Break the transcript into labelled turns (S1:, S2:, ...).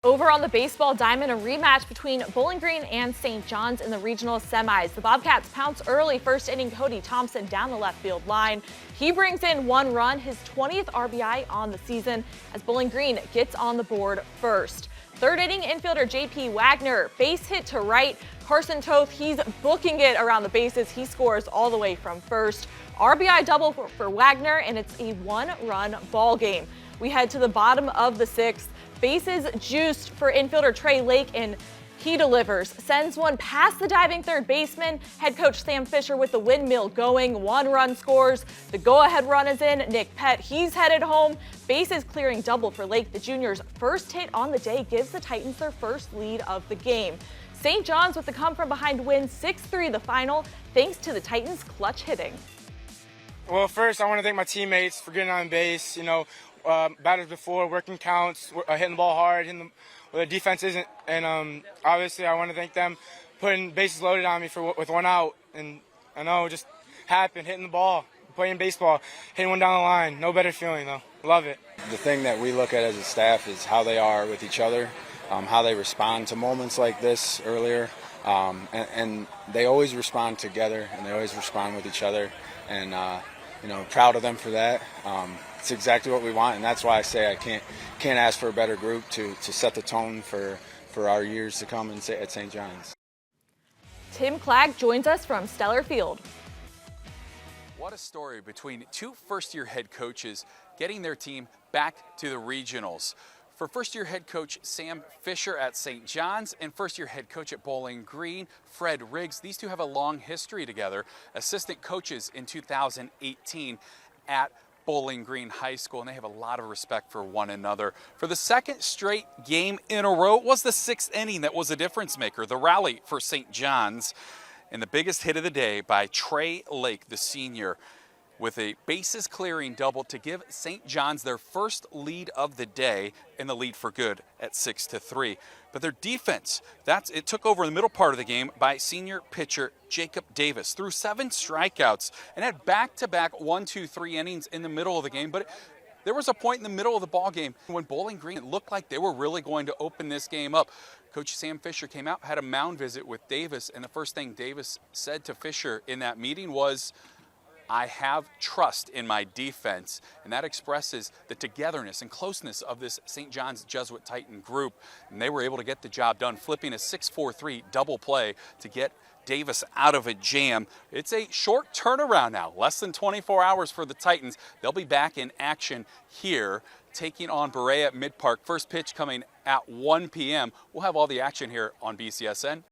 S1: Over on the baseball diamond, a rematch between Bowling Green and St. John's in the regional semis. The Bobcats pounce early, first inning Cody Thompson down the left field line. He brings in 1 run, his 20th RBI on the season, as Bowling Green gets on the board first. Third inning infielder J.P. Wagner, base hit to right. Carson Toth, he's booking it around the bases. He scores all the way from first. RBI double for Wagner, and it's a 1-run ball game. We head to the bottom of the 6th. Bases juiced for infielder Trey Lake, and he delivers. Sends one past the diving third baseman. Head coach Sam Fisher with the windmill going. 1 run scores. The go-ahead run is in. Nick Pett, he's headed home. Bases clearing double for Lake. The junior's first hit on the day gives the Titans their first lead of the game. St. John's with the come-from-behind win, 6-3 the final, thanks to the Titans' clutch hitting.
S2: Well, first, I want to thank my teammates for getting on base. Batters before, working counts, hitting the ball hard, hitting where the defense isn't. And obviously, I want to thank them putting bases loaded on me with 1 out. And I know it just happened, hitting the ball, playing baseball, hitting one down the line. No better feeling, though. Love it.
S3: The thing that we look at as a staff is how they are with each other, how they respond to moments like this earlier. And they always respond together, and they always respond with each other. And proud of them for that. It's exactly what we want, and that's why I say I can't ask for a better group to set the tone for our years to come at St. John's.
S1: Tim Clagg joins us from Stellar Field.
S4: What a story between 2 first-year head coaches getting their team back to the regionals. For first-year head coach Sam Fisher at St. John's and first-year head coach at Bowling Green, Fred Riggs, these two have a long history together, assistant coaches in 2018 at Bowling Green High School, and they have a lot of respect for one another. For the 2nd straight game in a row, it was the 6th inning that was a difference maker, the rally for St. John's, and the biggest hit of the day by Trey Lake, the senior, with a bases clearing double to give St. John's their first lead of the day, and the lead for good at 6-3. But their defense, it took over in the middle part of the game by senior pitcher Jacob Davis. Threw 7 strikeouts and had back-to-back 1-2-3 innings in the middle of the game. But there was a point in the middle of the ball game when Bowling Green, it looked like they were really going to open this game up. Coach Sam Fisher came out, had a mound visit with Davis, and the first thing Davis said to Fisher in that meeting was, "I have trust in my defense," and that expresses the togetherness and closeness of this St. John's Jesuit Titan group, and they were able to get the job done, flipping a 6-4-3 double play to get Davis out of a jam. It's a short turnaround now, less than 24 hours for the Titans. They'll be back in action here, taking on Berea at Mid Park. First pitch coming at 1 p.m. We'll have all the action here on BCSN.